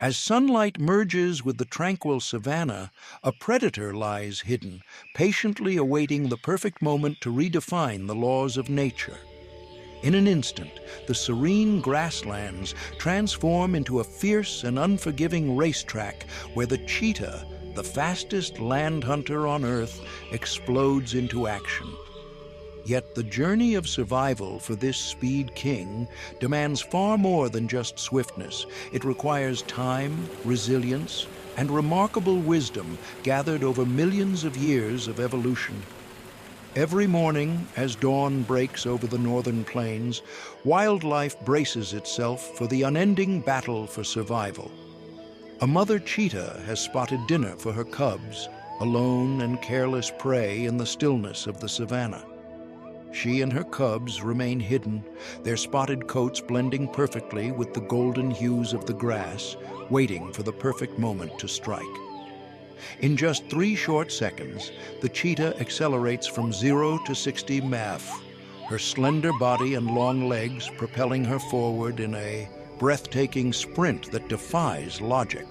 As sunlight merges with the tranquil savanna, a predator lies hidden, patiently awaiting the perfect moment to redefine the laws of nature. In an instant, the serene grasslands transform into a fierce and unforgiving racetrack where the cheetah, the fastest land hunter on Earth, explodes into action. Yet the journey of survival for this speed king demands far more than just swiftness. It requires time, resilience, and remarkable wisdom gathered over millions of years of evolution. Every morning, as dawn breaks over the northern plains, wildlife braces itself for the unending battle for survival. A mother cheetah has spotted dinner for her cubs, a lone and careless prey in the stillness of the savanna. She and her cubs remain hidden, their spotted coats blending perfectly with the golden hues of the grass, waiting for the perfect moment to strike. In just 3 short seconds, the cheetah accelerates from 0 to 60 mph, her slender body and long legs propelling her forward in a breathtaking sprint that defies logic.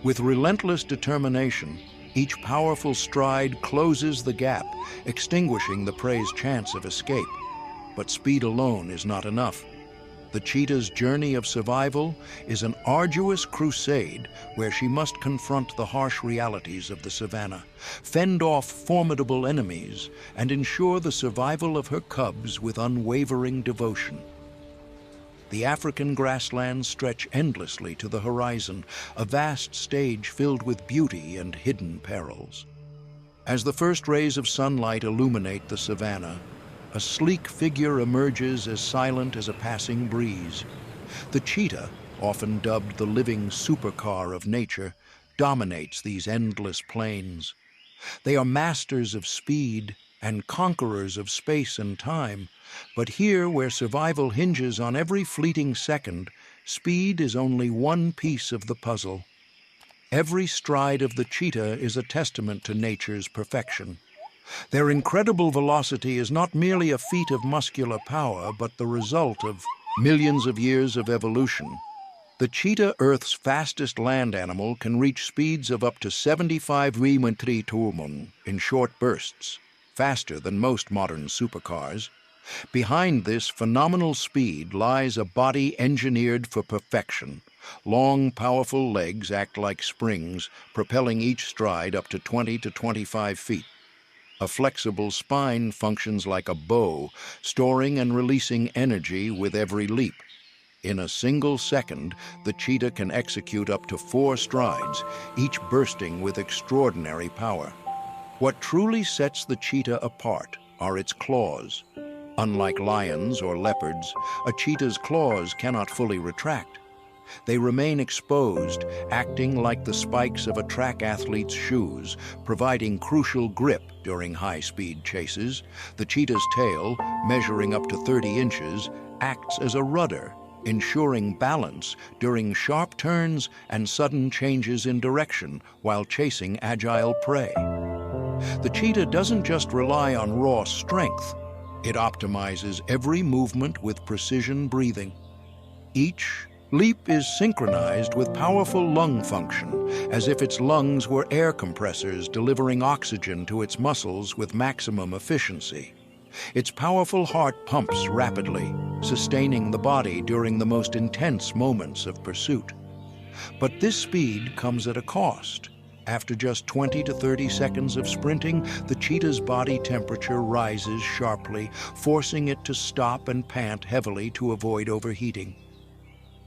With relentless determination, each powerful stride closes the gap, extinguishing the prey's chance of escape. But speed alone is not enough. The cheetah's journey of survival is an arduous crusade where she must confront the harsh realities of the savanna, fend off formidable enemies, and ensure the survival of her cubs with unwavering devotion. The African grasslands stretch endlessly to the horizon, a vast stage filled with beauty and hidden perils. As the first rays of sunlight illuminate the savanna, a sleek figure emerges as silent as a passing breeze. The cheetah, often dubbed the living supercar of nature, dominates these endless plains. They are masters of speed and conquerors of space and time, but here, where survival hinges on every fleeting second, speed is only one piece of the puzzle. Every stride of the cheetah is a testament to nature's perfection. Their incredible velocity is not merely a feat of muscular power, but the result of millions of years of evolution. The cheetah, Earth's fastest land animal, can reach speeds of up to 75 km/h in short bursts, faster than most modern supercars. Behind this phenomenal speed lies a body engineered for perfection. Long, powerful legs act like springs, propelling each stride up to 20 to 25 feet. A flexible spine functions like a bow, storing and releasing energy with every leap. In a single second, the cheetah can execute up to 4 strides, each bursting with extraordinary power. What truly sets the cheetah apart are its claws. Unlike lions or leopards, a cheetah's claws cannot fully retract. They remain exposed, acting like the spikes of a track athlete's shoes, providing crucial grip during high-speed chases. The cheetah's tail, measuring up to 30 inches, acts as a rudder, ensuring balance during sharp turns and sudden changes in direction while chasing agile prey. The cheetah doesn't just rely on raw strength. It optimizes every movement with precision breathing. Each leap is synchronized with powerful lung function, as if its lungs were air compressors delivering oxygen to its muscles with maximum efficiency. Its powerful heart pumps rapidly, sustaining the body during the most intense moments of pursuit. But this speed comes at a cost. After just 20 to 30 seconds of sprinting, the cheetah's body temperature rises sharply, forcing it to stop and pant heavily to avoid overheating.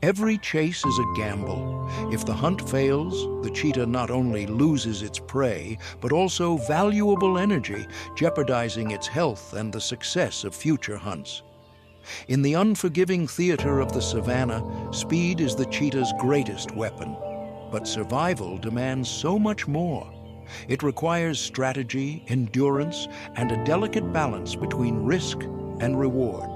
Every chase is a gamble. If the hunt fails, the cheetah not only loses its prey, but also valuable energy, jeopardizing its health and the success of future hunts. In the unforgiving theater of the savanna, speed is the cheetah's greatest weapon. But survival demands so much more. It requires strategy, endurance, and a delicate balance between risk and reward.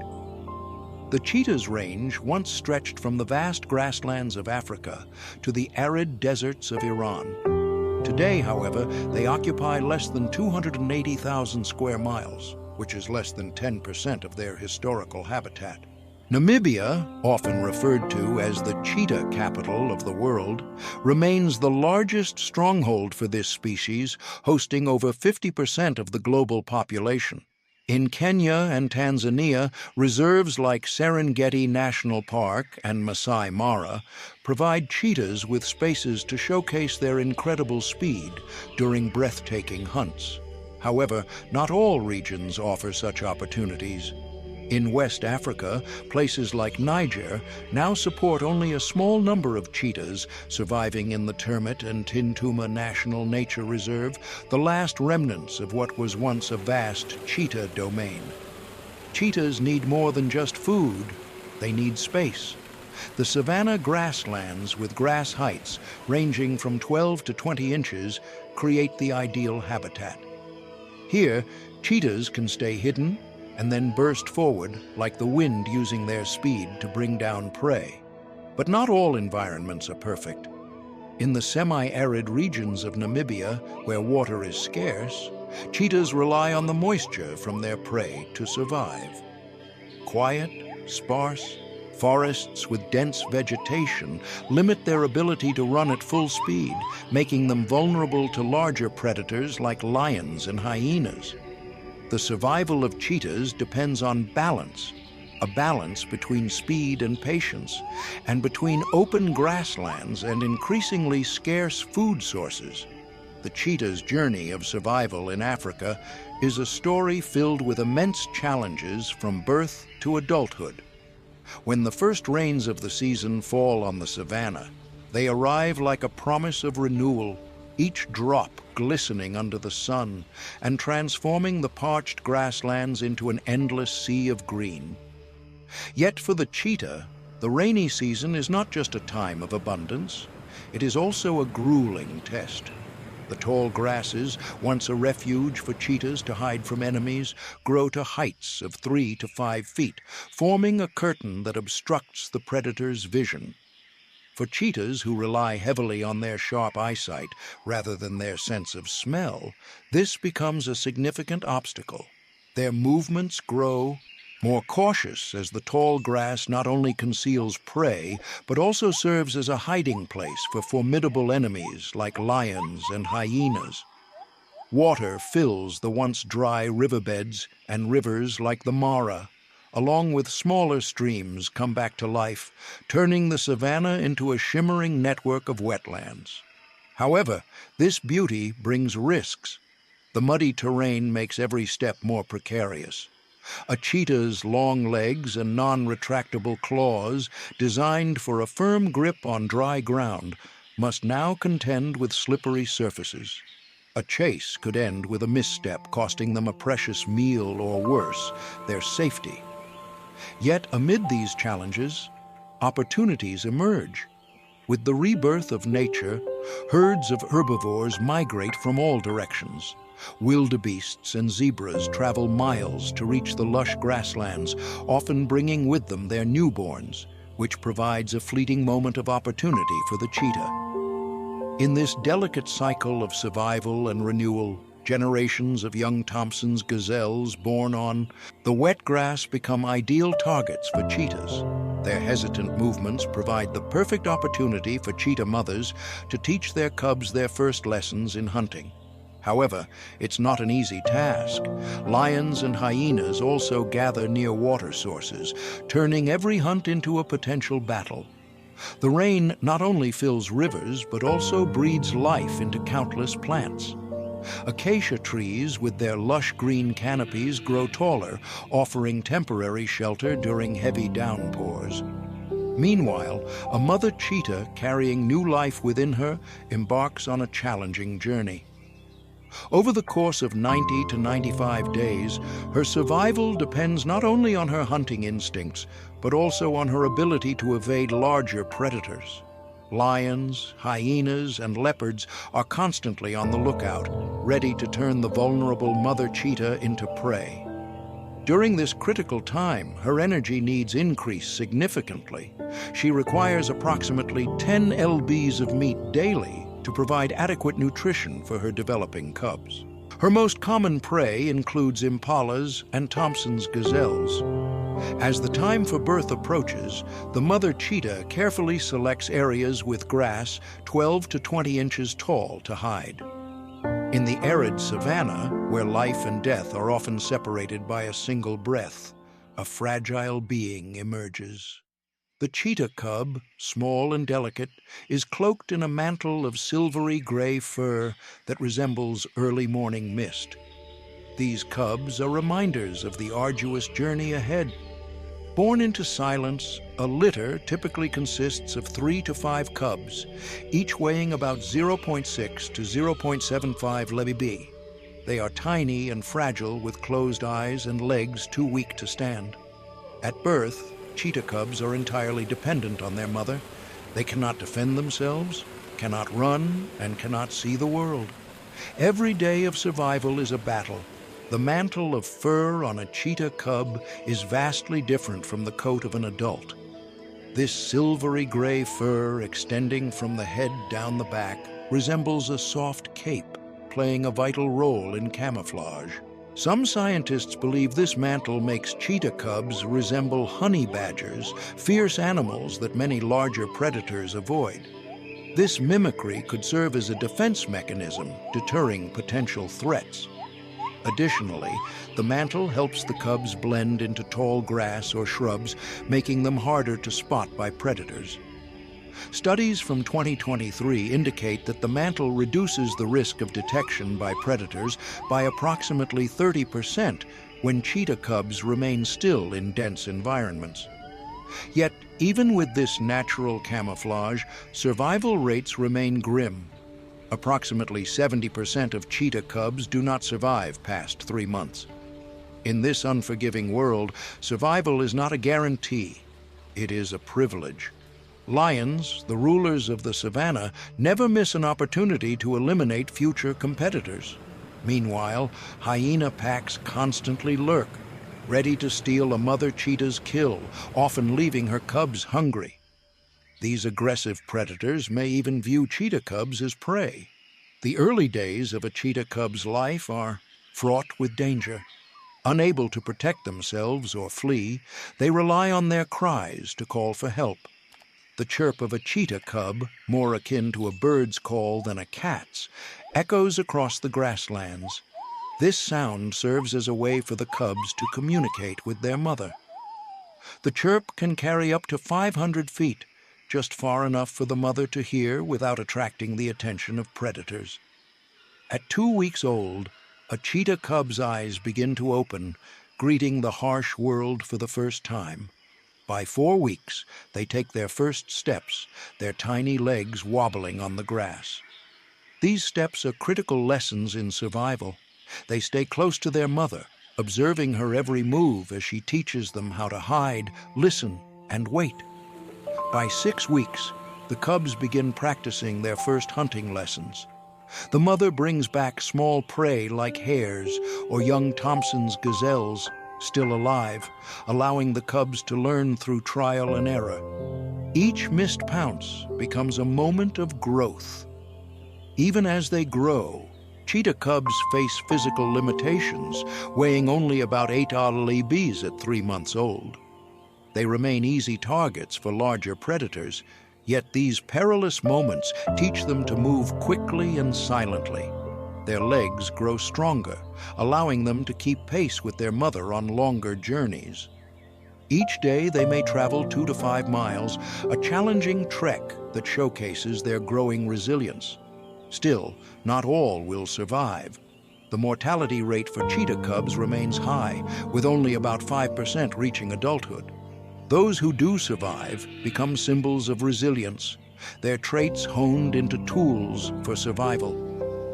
The cheetah's range once stretched from the vast grasslands of Africa to the arid deserts of Iran. Today, however, they occupy less than 280,000 square miles, which is less than 10% of their historical habitat. Namibia, often referred to as the cheetah capital of the world, remains the largest stronghold for this species, hosting over 50% of the global population. In Kenya and Tanzania, reserves like Serengeti National Park and Masai Mara provide cheetahs with spaces to showcase their incredible speed during breathtaking hunts. However, not all regions offer such opportunities. In West Africa, places like Niger now support only a small number of cheetahs surviving in the Termit and Tintuma National Nature Reserve, the last remnants of what was once a vast cheetah domain. Cheetahs need more than just food, they need space. The savanna grasslands with grass heights ranging from 12 to 20 inches create the ideal habitat. Here, cheetahs can stay hidden and then burst forward like the wind using their speed to bring down prey. But not all environments are perfect. In the semi-arid regions of Namibia, where water is scarce, cheetahs rely on the moisture from their prey to survive. Quiet, sparse forests with dense vegetation limit their ability to run at full speed, making them vulnerable to larger predators like lions and hyenas. The survival of cheetahs depends on balance, a balance between speed and patience, and between open grasslands and increasingly scarce food sources. The cheetah's journey of survival in Africa is a story filled with immense challenges from birth to adulthood. When the first rains of the season fall on the savanna, they arrive like a promise of renewal, each drop glistening under the sun and transforming the parched grasslands into an endless sea of green. Yet for the cheetah, the rainy season is not just a time of abundance, it is also a grueling test. The tall grasses, once a refuge for cheetahs to hide from enemies, grow to heights of 3 to 5 feet, forming a curtain that obstructs the predator's vision. For cheetahs who rely heavily on their sharp eyesight rather than their sense of smell, this becomes a significant obstacle. Their movements grow more cautious as the tall grass not only conceals prey, but also serves as a hiding place for formidable enemies like lions and hyenas. Water fills the once dry riverbeds, and rivers like the Mara, along with smaller streams, come back to life, turning the savanna into a shimmering network of wetlands. However, this beauty brings risks. The muddy terrain makes every step more precarious. A cheetah's long legs and non-retractable claws, designed for a firm grip on dry ground, must now contend with slippery surfaces. A chase could end with a misstep, costing them a precious meal or worse, their safety. Yet amid these challenges, opportunities emerge. With the rebirth of nature, herds of herbivores migrate from all directions. Wildebeests and zebras travel miles to reach the lush grasslands, often bringing with them their newborns, which provides a fleeting moment of opportunity for the cheetah. In this delicate cycle of survival and renewal, generations of young Thompson's gazelles born on the wet grass become ideal targets for cheetahs. Their hesitant movements provide the perfect opportunity for cheetah mothers to teach their cubs their first lessons in hunting. However, it's not an easy task. Lions and hyenas also gather near water sources, turning every hunt into a potential battle. The rain not only fills rivers, but also breathes life into countless plants. Acacia trees with their lush green canopies grow taller, offering temporary shelter during heavy downpours. Meanwhile, a mother cheetah carrying new life within her embarks on a challenging journey. Over the course of 90 to 95 days, her survival depends not only on her hunting instincts, but also on her ability to evade larger predators. Lions, hyenas, and leopards are constantly on the lookout, ready to turn the vulnerable mother cheetah into prey. During this critical time, her energy needs increase significantly. She requires approximately 10 lbs of meat daily to provide adequate nutrition for her developing cubs. Her most common prey includes impalas and Thompson's gazelles. As the time for birth approaches, the mother cheetah carefully selects areas with grass 12 to 20 inches tall to hide. In the arid savanna, where life and death are often separated by a single breath, a fragile being emerges. The cheetah cub, small and delicate, is cloaked in a mantle of silvery gray fur that resembles early morning mist. These cubs are reminders of the arduous journey ahead. Born into silence, a litter typically consists of 3 to 5 cubs, each weighing about 0.6 to 0.75 lb. They are tiny and fragile with closed eyes and legs too weak to stand. At birth, cheetah cubs are entirely dependent on their mother. They cannot defend themselves, cannot run, and cannot see the world. Every day of survival is a battle. The mantle of fur on a cheetah cub is vastly different from the coat of an adult. This silvery gray fur extending from the head down the back resembles a soft cape, playing a vital role in camouflage. Some scientists believe this mantle makes cheetah cubs resemble honey badgers, fierce animals that many larger predators avoid. This mimicry could serve as a defense mechanism, deterring potential threats. Additionally, the mantle helps the cubs blend into tall grass or shrubs, making them harder to spot by predators. Studies from 2023 indicate that the mantle reduces the risk of detection by predators by approximately 30% when cheetah cubs remain still in dense environments. Yet, even with this natural camouflage, survival rates remain grim. Approximately 70% of cheetah cubs do not survive past 3 months. In this unforgiving world, survival is not a guarantee. It is a privilege. Lions, the rulers of the savanna, never miss an opportunity to eliminate future competitors. Meanwhile, hyena packs constantly lurk, ready to steal a mother cheetah's kill, often leaving her cubs hungry. These aggressive predators may even view cheetah cubs as prey. The early days of a cheetah cub's life are fraught with danger. Unable to protect themselves or flee, they rely on their cries to call for help. The chirp of a cheetah cub, more akin to a bird's call than a cat's, echoes across the grasslands. This sound serves as a way for the cubs to communicate with their mother. The chirp can carry up to 500 feet, just far enough for the mother to hear without attracting the attention of predators. At 2 weeks old, a cheetah cub's eyes begin to open, greeting the harsh world for the first time. By 4 weeks, they take their first steps, their tiny legs wobbling on the grass. These steps are critical lessons in survival. They stay close to their mother, observing her every move as she teaches them how to hide, listen, and wait. By 6 weeks, the cubs begin practicing their first hunting lessons. The mother brings back small prey like hares or young Thompson's gazelles, still alive, allowing the cubs to learn through trial and error. Each missed pounce becomes a moment of growth. Even as they grow, cheetah cubs face physical limitations, weighing only about 8 lbs at 3 months old. They remain easy targets for larger predators, yet these perilous moments teach them to move quickly and silently. Their legs grow stronger, allowing them to keep pace with their mother on longer journeys. Each day they may travel 2 to 5 miles, a challenging trek that showcases their growing resilience. Still, not all will survive. The mortality rate for cheetah cubs remains high, with only about 5% reaching adulthood. Those who do survive become symbols of resilience, their traits honed into tools for survival.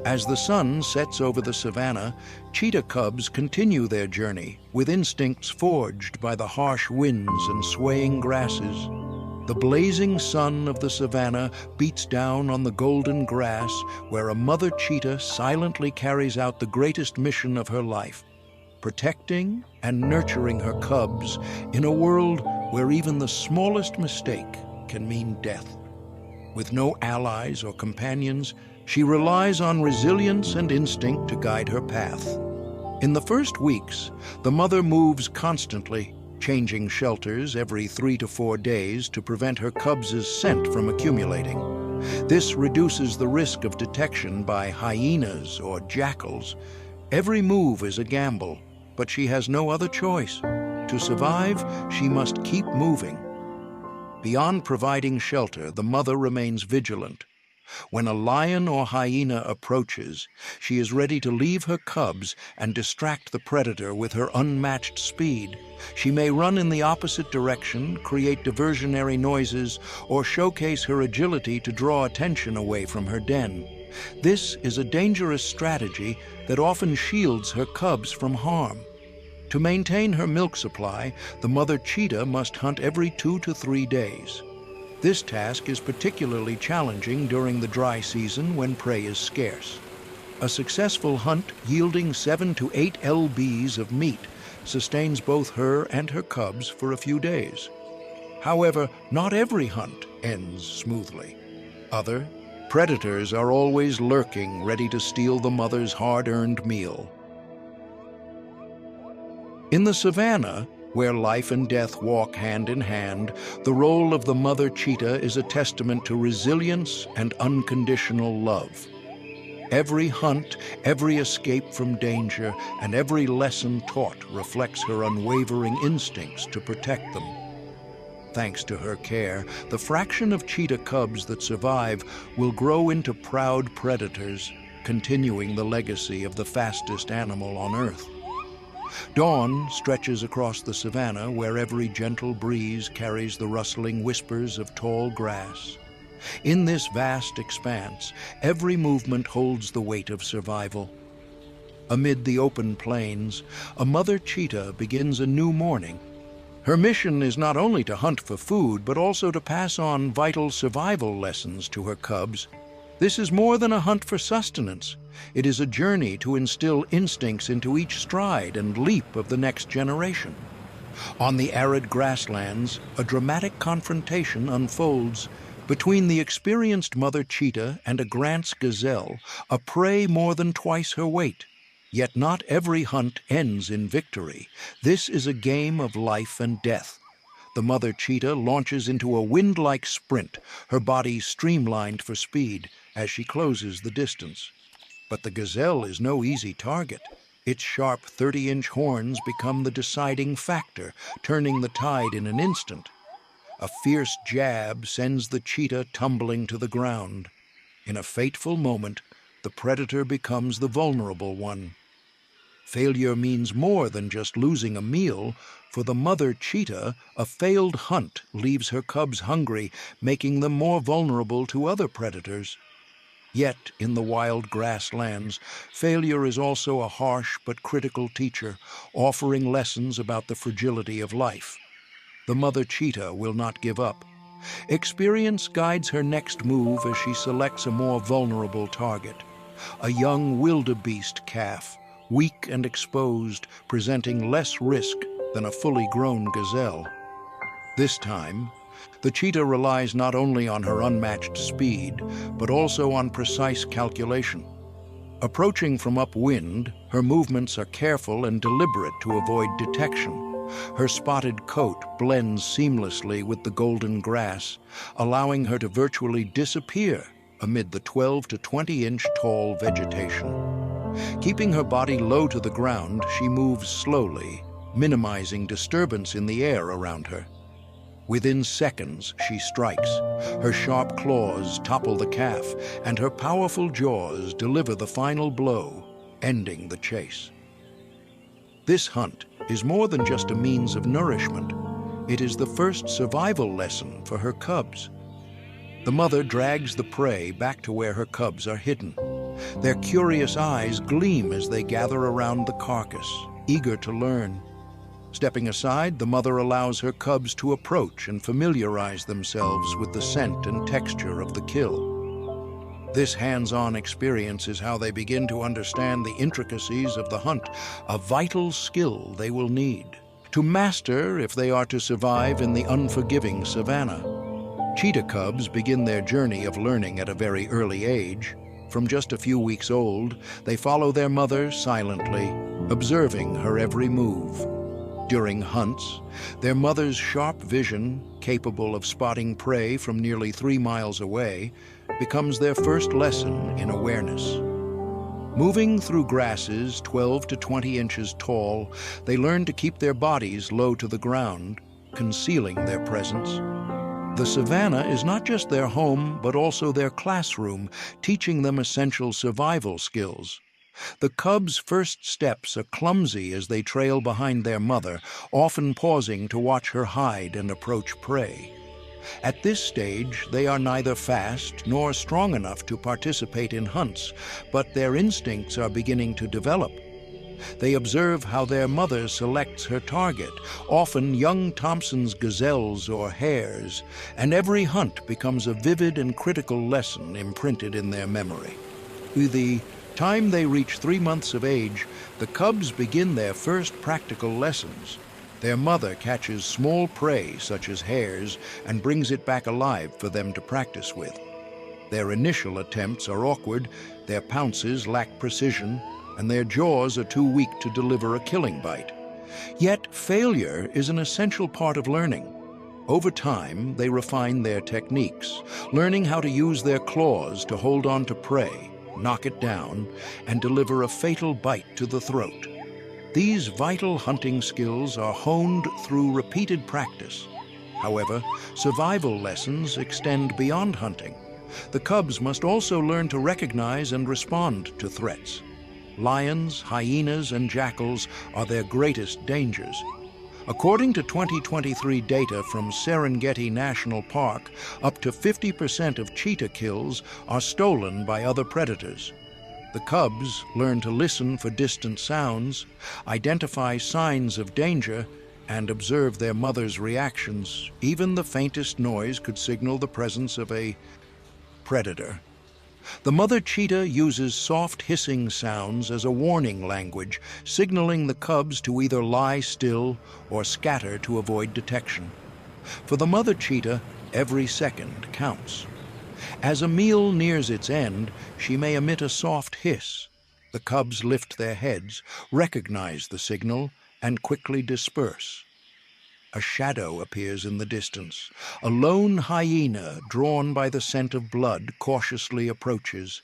As the sun sets over the savanna, cheetah cubs continue their journey with instincts forged by the harsh winds and swaying grasses. The blazing sun of the savanna beats down on the golden grass where a mother cheetah silently carries out the greatest mission of her life, protecting and nurturing her cubs in a world where even the smallest mistake can mean death. With no allies or companions, she relies on resilience and instinct to guide her path. In the first weeks, the mother moves constantly, changing shelters every 3 to 4 days to prevent her cubs' scent from accumulating. This reduces the risk of detection by hyenas or jackals. Every move is a gamble, but she has no other choice. To survive, she must keep moving. Beyond providing shelter, the mother remains vigilant. When a lion or hyena approaches, she is ready to leave her cubs and distract the predator with her unmatched speed. She may run in the opposite direction, create diversionary noises, or showcase her agility to draw attention away from her den. This is a dangerous strategy that often shields her cubs from harm. To maintain her milk supply, the mother cheetah must hunt every 2 to 3 days. This task is particularly challenging during the dry season when prey is scarce. A successful hunt yielding 7 to 8 lbs of meat sustains both her and her cubs for a few days. However, not every hunt ends smoothly. Other predators are always lurking, ready to steal the mother's hard-earned meal. In the savanna, where life and death walk hand in hand, the role of the mother cheetah is a testament to resilience and unconditional love. Every hunt, every escape from danger, and every lesson taught reflects her unwavering instincts to protect them. Thanks to her care, the fraction of cheetah cubs that survive will grow into proud predators, continuing the legacy of the fastest animal on Earth. Dawn stretches across the savanna where every gentle breeze carries the rustling whispers of tall grass. In this vast expanse, every movement holds the weight of survival. Amid the open plains, a mother cheetah begins a new morning. Her mission is not only to hunt for food, but also to pass on vital survival lessons to her cubs. This is more than a hunt for sustenance. It is a journey to instill instincts into each stride and leap of the next generation. On the arid grasslands, a dramatic confrontation unfolds between the experienced mother cheetah and a Grant's gazelle, a prey more than twice her weight. Yet not every hunt ends in victory. This is a game of life and death. The mother cheetah launches into a wind-like sprint, her body streamlined for speed as she closes the distance. But the gazelle is no easy target. Its sharp 30-inch horns become the deciding factor, turning the tide in an instant. A fierce jab sends the cheetah tumbling to the ground. In a fateful moment, the predator becomes the vulnerable one. Failure means more than just losing a meal. For the mother cheetah, a failed hunt leaves her cubs hungry, making them more vulnerable to other predators. Yet, in the wild grasslands, failure is also a harsh but critical teacher, offering lessons about the fragility of life. The mother cheetah will not give up. Experience guides her next move as she selects a more vulnerable target. A young wildebeest calf, weak and exposed, presenting less risk than a fully grown gazelle. This time, the cheetah relies not only on her unmatched speed, but also on precise calculation. Approaching from upwind, her movements are careful and deliberate to avoid detection. Her spotted coat blends seamlessly with the golden grass, allowing her to virtually disappear amid the 12 to 20-inch tall vegetation. Keeping her body low to the ground, she moves slowly, minimizing disturbance in the air around her. Within seconds, she strikes. Her sharp claws topple the calf, and her powerful jaws deliver the final blow, ending the chase. This hunt is more than just a means of nourishment. It is the first survival lesson for her cubs. The mother drags the prey back to where her cubs are hidden. Their curious eyes gleam as they gather around the carcass, eager to learn. Stepping aside, the mother allows her cubs to approach and familiarize themselves with the scent and texture of the kill. This hands-on experience is how they begin to understand the intricacies of the hunt, a vital skill they will need to master if they are to survive in the unforgiving savanna. Cheetah cubs begin their journey of learning at a very early age. From just a few weeks old, they follow their mother silently, observing her every move. During hunts, their mother's sharp vision, capable of spotting prey from nearly 3 miles away, becomes their first lesson in awareness. Moving through grasses 12 to 20 inches tall, they learn to keep their bodies low to the ground, concealing their presence. The savanna is not just their home, but also their classroom, teaching them essential survival skills. The cubs' first steps are clumsy as they trail behind their mother, often pausing to watch her hide and approach prey. At this stage, they are neither fast nor strong enough to participate in hunts, but their instincts are beginning to develop. They observe how their mother selects her target, often young Thompson's gazelles or hares, and every hunt becomes a vivid and critical lesson imprinted in their memory. By the time they reach 3 months of age, the cubs begin their first practical lessons. Their mother catches small prey, such as hares, and brings it back alive for them to practice with. Their initial attempts are awkward, their pounces lack precision, and their jaws are too weak to deliver a killing bite. Yet failure is an essential part of learning. Over time, they refine their techniques, learning how to use their claws to hold on to prey, knock it down, and deliver a fatal bite to the throat. These vital hunting skills are honed through repeated practice. However, survival lessons extend beyond hunting. The cubs must also learn to recognize and respond to threats. Lions, hyenas, and jackals are their greatest dangers. According to 2023 data from Serengeti National Park, up to 50% of cheetah kills are stolen by other predators. The cubs learn to listen for distant sounds, identify signs of danger, and observe their mother's reactions. Even the faintest noise could signal the presence of a predator. The mother cheetah uses soft hissing sounds as a warning language, signaling the cubs to either lie still or scatter to avoid detection. For the mother cheetah, every second counts. As a meal nears its end, she may emit a soft hiss. The cubs lift their heads, recognize the signal, and quickly disperse. A shadow appears in the distance. A lone hyena, drawn by the scent of blood, cautiously approaches.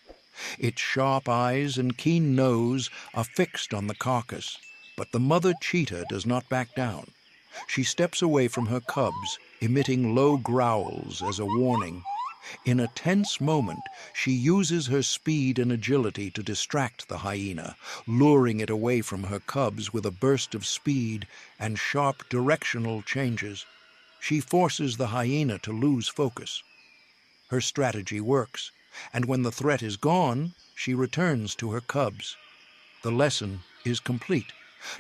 Its sharp eyes and keen nose are fixed on the carcass, but the mother cheetah does not back down. She steps away from her cubs, emitting low growls as a warning. In a tense moment, she uses her speed and agility to distract the hyena, luring it away from her cubs with a burst of speed and sharp directional changes. She forces the hyena to lose focus. Her strategy works, and when the threat is gone, she returns to her cubs. The lesson is complete.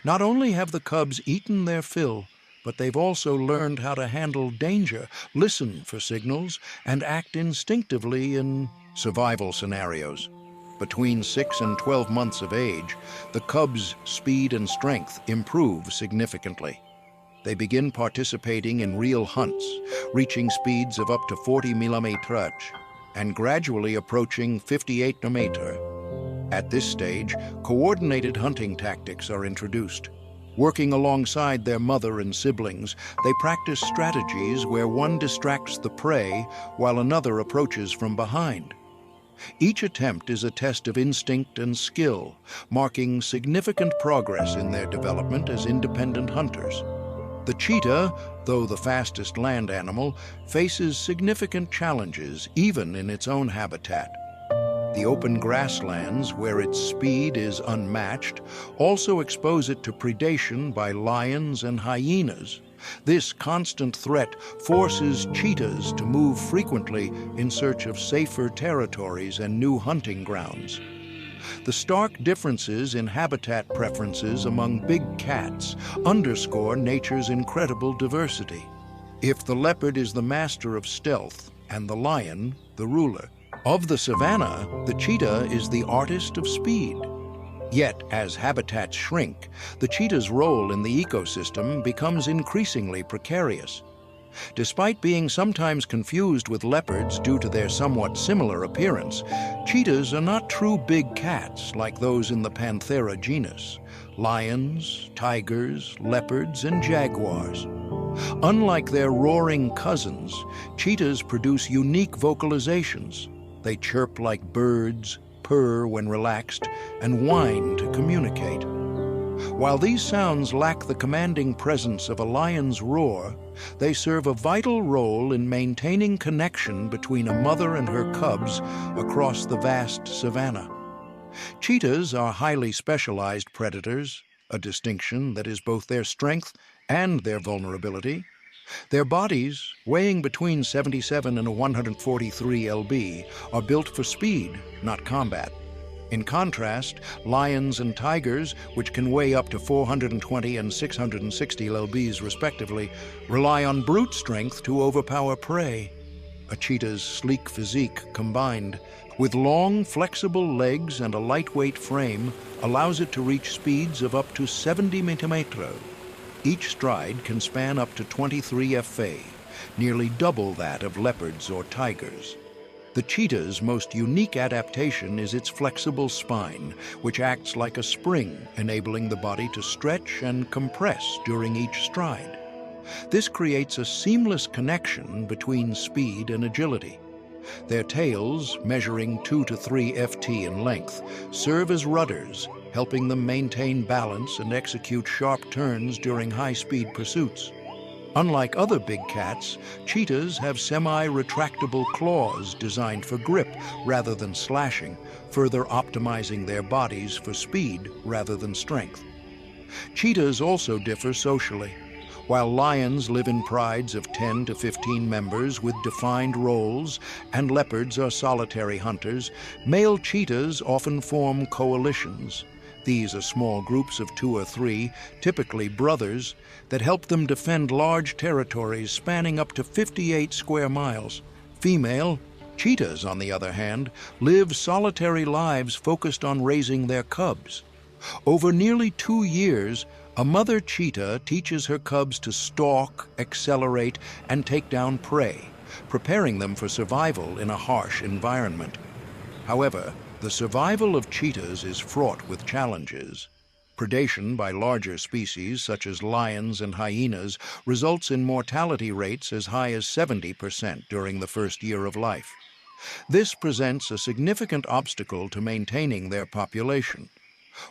Not only have the cubs eaten their fill, but they've also learned how to handle danger, listen for signals, and act instinctively in survival scenarios. Between 6 and 12 months of age, the cubs' speed and strength improve significantly. They begin participating in real hunts, reaching speeds of up to 40 mm and gradually approaching 58 mm. At this stage, coordinated hunting tactics are introduced. Working alongside their mother and siblings, they practice strategies where one distracts the prey while another approaches from behind. Each attempt is a test of instinct and skill, marking significant progress in their development as independent hunters. The cheetah, though the fastest land animal, faces significant challenges even in its own habitat. The open grasslands, where its speed is unmatched, also expose it to predation by lions and hyenas. This constant threat forces cheetahs to move frequently in search of safer territories and new hunting grounds. The stark differences in habitat preferences among big cats underscore nature's incredible diversity. If the leopard is the master of stealth and the lion the ruler of the savanna, the cheetah is the artist of speed. Yet, as habitats shrink, the cheetah's role in the ecosystem becomes increasingly precarious. Despite being sometimes confused with leopards due to their somewhat similar appearance, cheetahs are not true big cats like those in the Panthera genus. lions, tigers, leopards, and jaguars. Unlike their roaring cousins, cheetahs produce unique vocalizations. They chirp like birds, purr when relaxed, and whine to communicate. While these sounds lack the commanding presence of a lion's roar, they serve a vital role in maintaining connection between a mother and her cubs across the vast savanna. Cheetahs are highly specialized predators, a distinction that is both their strength and their vulnerability. Their bodies, weighing between 77 and 143 lb, are built for speed, not combat. In contrast, lions and tigers, which can weigh up to 420 and 660 lbs respectively, rely on brute strength to overpower prey. A cheetah's sleek physique combined with long, flexible legs and a lightweight frame allows it to reach speeds of up to 70 mph. Each stride can span up to 23 ft, nearly double that of leopards or tigers. The cheetah's most unique adaptation is its flexible spine, which acts like a spring, enabling the body to stretch and compress during each stride. This creates a seamless connection between speed and agility. Their tails, measuring 2 to 3 ft in length, serve as rudders, helping them maintain balance and execute sharp turns during high-speed pursuits. Unlike other big cats, cheetahs have semi-retractable claws designed for grip rather than slashing, further optimizing their bodies for speed rather than strength. Cheetahs also differ socially. While lions live in prides of 10 to 15 members with defined roles, and leopards are solitary hunters, male cheetahs often form coalitions. These are small groups of 2 or 3, typically brothers, that help them defend large territories spanning up to 58 square miles. Female cheetahs, on the other hand, live solitary lives focused on raising their cubs. Over nearly 2 years, a mother cheetah teaches her cubs to stalk, accelerate, and take down prey, preparing them for survival in a harsh environment. However, the survival of cheetahs is fraught with challenges. Predation by larger species, such as lions and hyenas, results in mortality rates as high as 70% during the first year of life. This presents a significant obstacle to maintaining their population.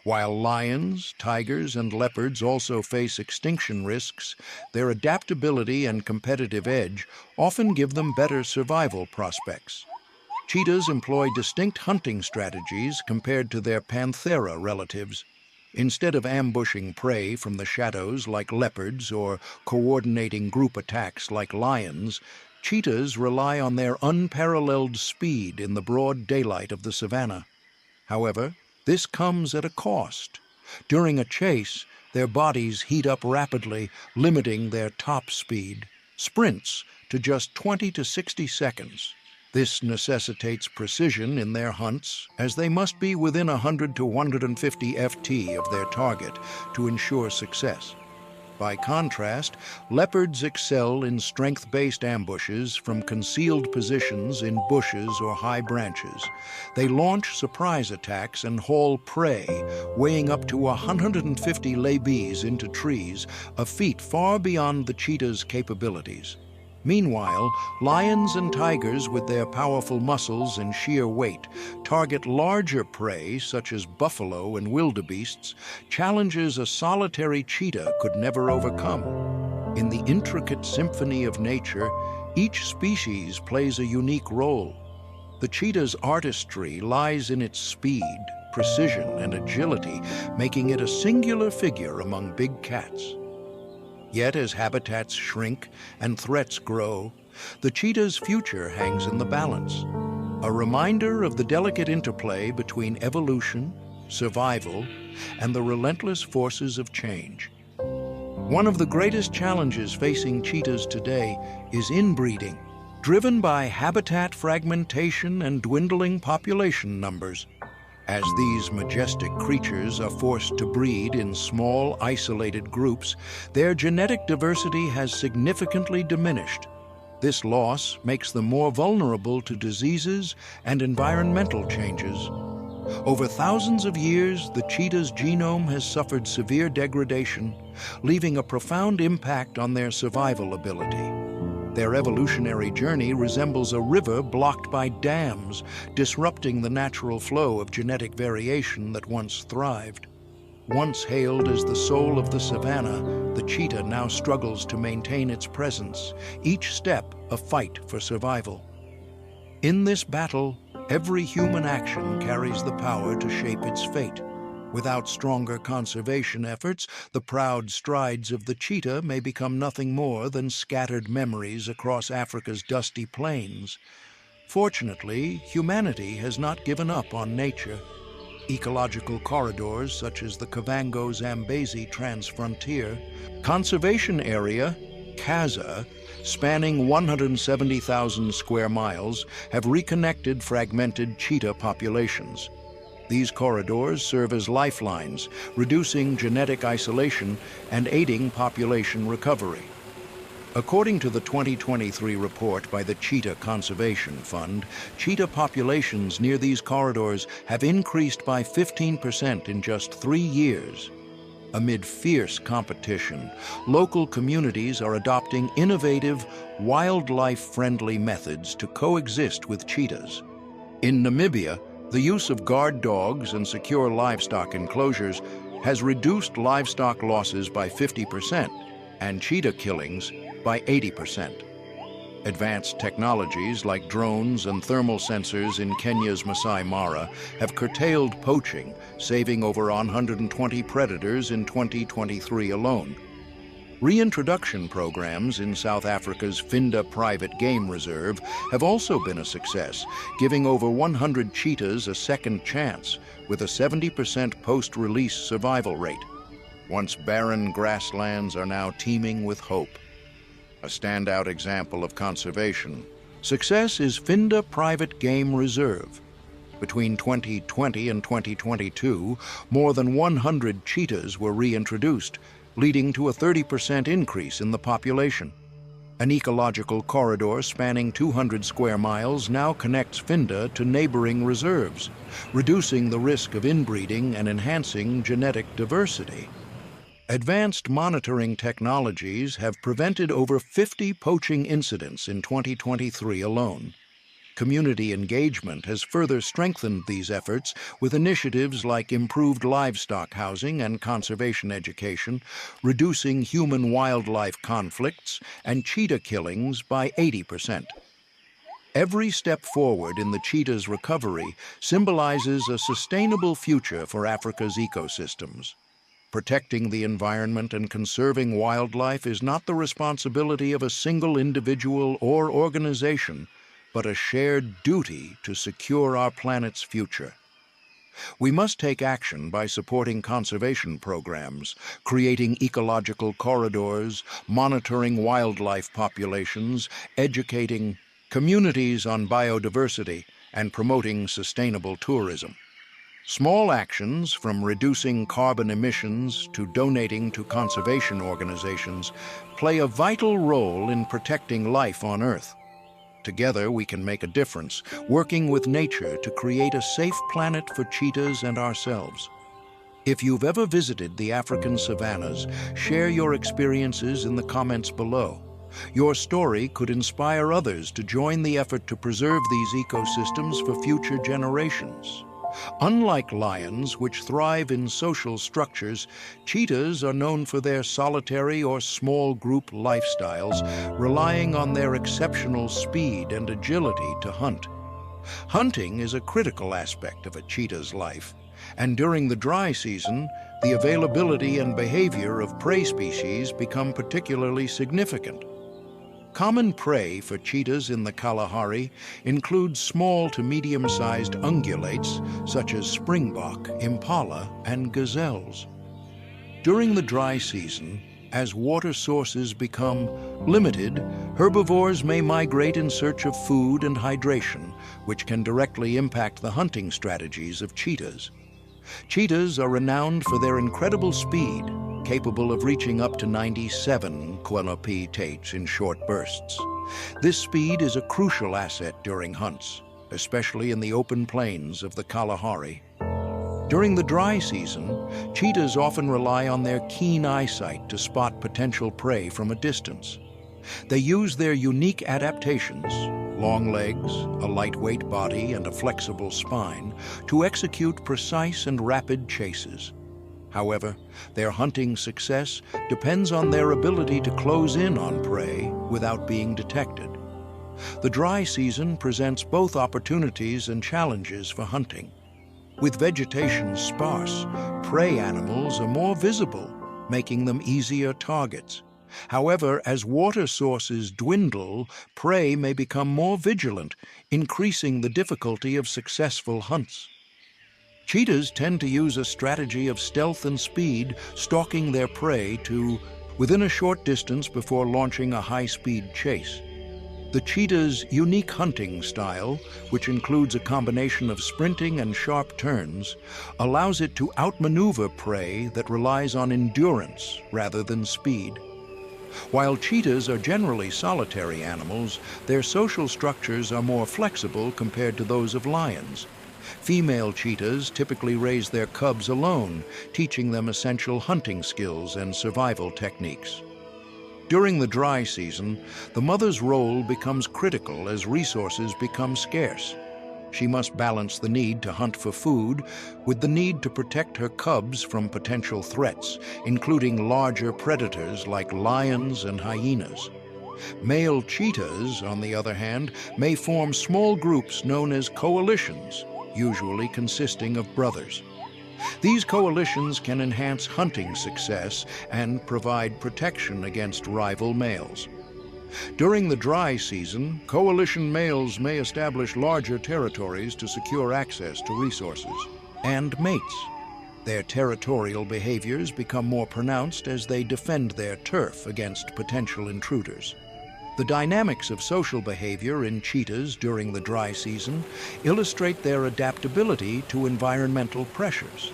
While lions, tigers, and leopards also face extinction risks, their adaptability and competitive edge often give them better survival prospects. Cheetahs employ distinct hunting strategies compared to their panthera relatives. Instead of ambushing prey from the shadows like leopards or coordinating group attacks like lions, cheetahs rely on their unparalleled speed in the broad daylight of the savanna. However, this comes at a cost. During a chase, their bodies heat up rapidly, limiting their top speed, sprints, to just 20 to 60 seconds. This necessitates precision in their hunts, as they must be within 100 to 150 ft of their target to ensure success. By contrast, leopards excel in strength-based ambushes from concealed positions in bushes or high branches. They launch surprise attacks and haul prey, weighing up to 150 lbs into trees, a feat far beyond the cheetah's capabilities. Meanwhile, lions and tigers, with their powerful muscles and sheer weight, target larger prey such as buffalo and wildebeests, challenges a solitary cheetah could never overcome. In the intricate symphony of nature, each species plays a unique role. The cheetah's artistry lies in its speed, precision, and agility, making it a singular figure among big cats. Yet as habitats shrink and threats grow, the cheetah's future hangs in the balance. A reminder of the delicate interplay between evolution, survival, and the relentless forces of change. One of the greatest challenges facing cheetahs today is inbreeding, driven by habitat fragmentation and dwindling population numbers. As these majestic creatures are forced to breed in small, isolated groups, their genetic diversity has significantly diminished. This loss makes them more vulnerable to diseases and environmental changes. Over thousands of years, the cheetah's genome has suffered severe degradation, leaving a profound impact on their survival ability. Their evolutionary journey resembles a river blocked by dams, disrupting the natural flow of genetic variation that once thrived. Once hailed as the soul of the savanna, the cheetah now struggles to maintain its presence, each step a fight for survival. In this battle, every human action carries the power to shape its fate. Without stronger conservation efforts, the proud strides of the cheetah may become nothing more than scattered memories across Africa's dusty plains. Fortunately, humanity has not given up on nature. Ecological corridors such as the Kavango-Zambezi Transfrontier, Conservation Area, CAZA, spanning 170,000 square miles, have reconnected fragmented cheetah populations. These corridors serve as lifelines, reducing genetic isolation and aiding population recovery. According to the 2023 report by the Cheetah Conservation Fund, cheetah populations near these corridors have increased by 15% in just 3 years. Amid fierce competition, local communities are adopting innovative, wildlife-friendly methods to coexist with cheetahs. In Namibia, the use of guard dogs and secure livestock enclosures has reduced livestock losses by 50% and cheetah killings by 80%. Advanced technologies like drones and thermal sensors in Kenya's Masai Mara have curtailed poaching, saving over 120 predators in 2023 alone. Reintroduction programs in South Africa's Finda Private Game Reserve have also been a success, giving over 100 cheetahs a second chance, with a 70% post-release survival rate. Once barren grasslands are now teeming with hope. A standout example of conservation success is Finda Private Game Reserve. Between 2020 and 2022, more than 100 cheetahs were reintroduced, leading to a 30% increase in the population. An ecological corridor spanning 200 square miles now connects Finda to neighboring reserves, reducing the risk of inbreeding and enhancing genetic diversity. Advanced monitoring technologies have prevented over 50 poaching incidents in 2023 alone. Community engagement has further strengthened these efforts with initiatives like improved livestock housing and conservation education, reducing human-wildlife conflicts and cheetah killings by 80%. Every step forward in the cheetah's recovery symbolizes a sustainable future for Africa's ecosystems. Protecting the environment and conserving wildlife is not the responsibility of a single individual or organization, but a shared duty to secure our planet's future. We must take action by supporting conservation programs, creating ecological corridors, monitoring wildlife populations, educating communities on biodiversity, and promoting sustainable tourism. Small actions, from reducing carbon emissions to donating to conservation organizations, play a vital role in protecting life on Earth. Together, we can make a difference, working with nature to create a safe planet for cheetahs and ourselves. If you've ever visited the African savannas, share your experiences in the comments below. Your story could inspire others to join the effort to preserve these ecosystems for future generations. Unlike lions, which thrive in social structures, cheetahs are known for their solitary or small group lifestyles, relying on their exceptional speed and agility to hunt. Hunting is a critical aspect of a cheetah's life, and during the dry season, the availability and behavior of prey species become particularly significant. Common prey for cheetahs in the Kalahari include small to medium-sized ungulates such as springbok, impala, and gazelles. During the dry season, as water sources become limited, herbivores may migrate in search of food and hydration, which can directly impact the hunting strategies of cheetahs. Cheetahs are renowned for their incredible speed, capable of reaching up to 97 km/h in short bursts. This speed is a crucial asset during hunts, especially in the open plains of the Kalahari. During the dry season, cheetahs often rely on their keen eyesight to spot potential prey from a distance. They use their unique adaptations, long legs, a lightweight body, and a flexible spine, to execute precise and rapid chases. However, their hunting success depends on their ability to close in on prey without being detected. The dry season presents both opportunities and challenges for hunting. With vegetation sparse, prey animals are more visible, making them easier targets. However, as water sources dwindle, prey may become more vigilant, increasing the difficulty of successful hunts. Cheetahs tend to use a strategy of stealth and speed, stalking their prey to within a short distance before launching a high-speed chase. The cheetah's unique hunting style, which includes a combination of sprinting and sharp turns, allows it to outmaneuver prey that relies on endurance rather than speed. While cheetahs are generally solitary animals, their social structures are more flexible compared to those of lions. Female cheetahs typically raise their cubs alone, teaching them essential hunting skills and survival techniques. During the dry season, the mother's role becomes critical as resources become scarce. She must balance the need to hunt for food with the need to protect her cubs from potential threats, including larger predators like lions and hyenas. Male cheetahs, on the other hand, may form small groups known as coalitions, usually consisting of brothers. These coalitions can enhance hunting success and provide protection against rival males. During the dry season, coalition males may establish larger territories to secure access to resources and mates. Their territorial behaviors become more pronounced as they defend their turf against potential intruders. The dynamics of social behavior in cheetahs during the dry season illustrate their adaptability to environmental pressures.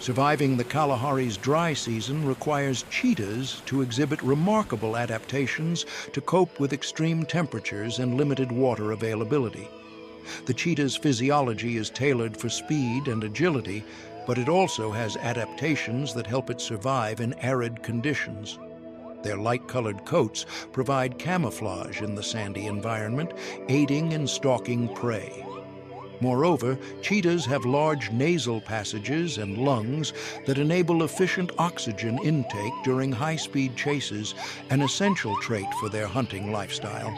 Surviving the Kalahari's dry season requires cheetahs to exhibit remarkable adaptations to cope with extreme temperatures and limited water availability. The cheetah's physiology is tailored for speed and agility, but it also has adaptations that help it survive in arid conditions. Their light-colored coats provide camouflage in the sandy environment, aiding in stalking prey. Moreover, cheetahs have large nasal passages and lungs that enable efficient oxygen intake during high-speed chases, an essential trait for their hunting lifestyle.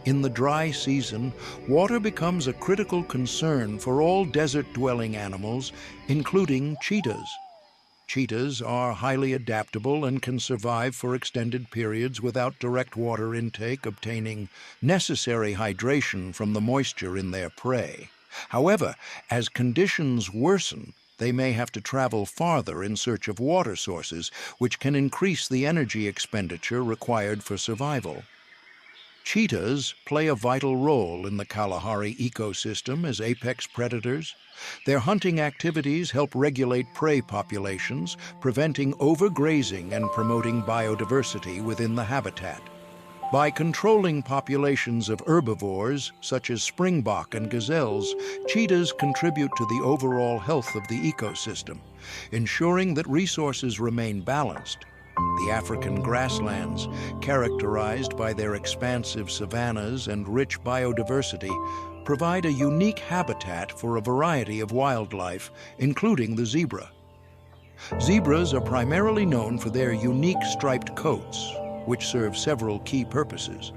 In the dry season, water becomes a critical concern for all desert-dwelling animals, including cheetahs. Cheetahs are highly adaptable and can survive for extended periods without direct water intake, obtaining necessary hydration from the moisture in their prey. However, as conditions worsen, they may have to travel farther in search of water sources, which can increase the energy expenditure required for survival. Cheetahs play a vital role in the Kalahari ecosystem as apex predators. Their hunting activities help regulate prey populations, preventing overgrazing and promoting biodiversity within the habitat. By controlling populations of herbivores, such as springbok and gazelles, cheetahs contribute to the overall health of the ecosystem, ensuring that resources remain balanced. The African grasslands, characterized by their expansive savannas and rich biodiversity, provide a unique habitat for a variety of wildlife, including the zebra. Zebras are primarily known for their unique striped coats, which serve several key purposes.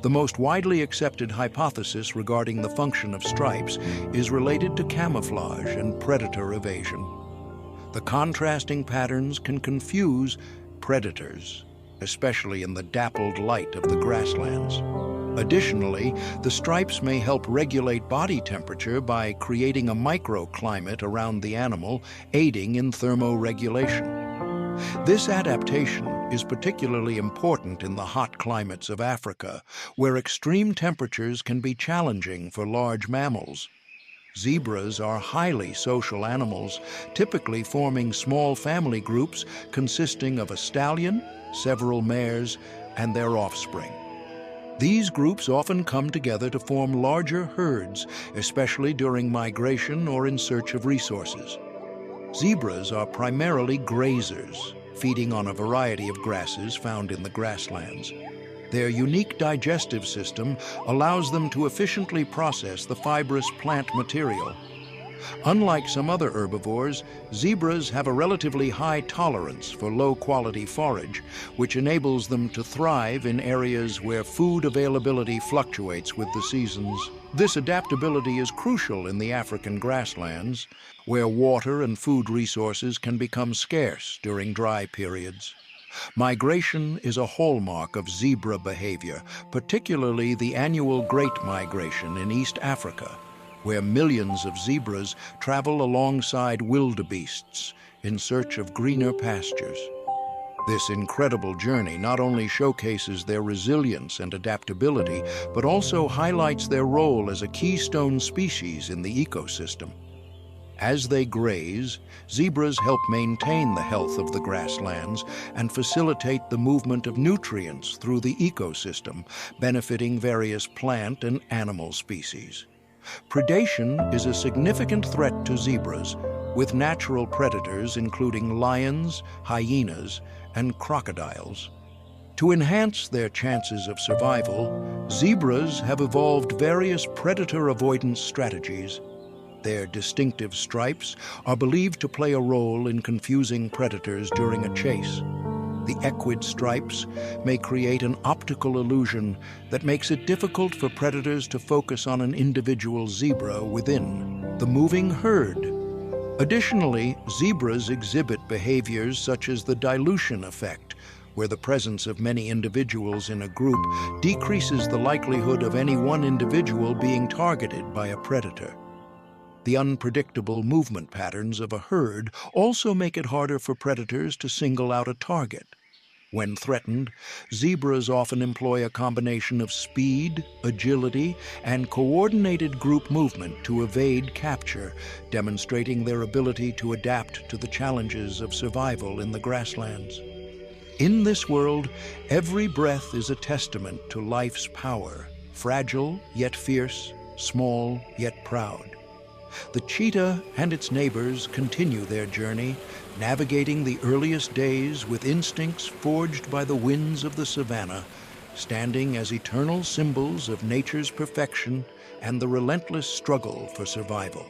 The most widely accepted hypothesis regarding the function of stripes is related to camouflage and predator evasion. The contrasting patterns can confuse predators, especially in the dappled light of the grasslands. Additionally, the stripes may help regulate body temperature by creating a microclimate around the animal, aiding in thermoregulation. This adaptation is particularly important in the hot climates of Africa, where extreme temperatures can be challenging for large mammals. Zebras are highly social animals, typically forming small family groups consisting of a stallion, several mares, and their offspring. These groups often come together to form larger herds, especially during migration or in search of resources. Zebras are primarily grazers, feeding on a variety of grasses found in the grasslands. Their unique digestive system allows them to efficiently process the fibrous plant material. Unlike some other herbivores, zebras have a relatively high tolerance for low-quality forage, which enables them to thrive in areas where food availability fluctuates with the seasons. This adaptability is crucial in the African grasslands, where water and food resources can become scarce during dry periods. Migration is a hallmark of zebra behavior, particularly the annual Great Migration in East Africa, where millions of zebras travel alongside wildebeests in search of greener pastures. This incredible journey not only showcases their resilience and adaptability, but also highlights their role as a keystone species in the ecosystem. As they graze, zebras help maintain the health of the grasslands and facilitate the movement of nutrients through the ecosystem, benefiting various plant and animal species. Predation is a significant threat to zebras, with natural predators including lions, hyenas, and crocodiles. To enhance their chances of survival, zebras have evolved various predator avoidance strategies. Their distinctive stripes are believed to play a role in confusing predators during a chase. The equid stripes may create an optical illusion that makes it difficult for predators to focus on an individual zebra within the moving herd. Additionally, zebras exhibit behaviors such as the dilution effect, where the presence of many individuals in a group decreases the likelihood of any one individual being targeted by a predator. The unpredictable movement patterns of a herd also make it harder for predators to single out a target. When threatened, zebras often employ a combination of speed, agility, and coordinated group movement to evade capture, demonstrating their ability to adapt to the challenges of survival in the grasslands. In this world, every breath is a testament to life's power, fragile yet fierce, small yet proud. The cheetah and its neighbors continue their journey, navigating the earliest days with instincts forged by the winds of the savanna, standing as eternal symbols of nature's perfection and the relentless struggle for survival.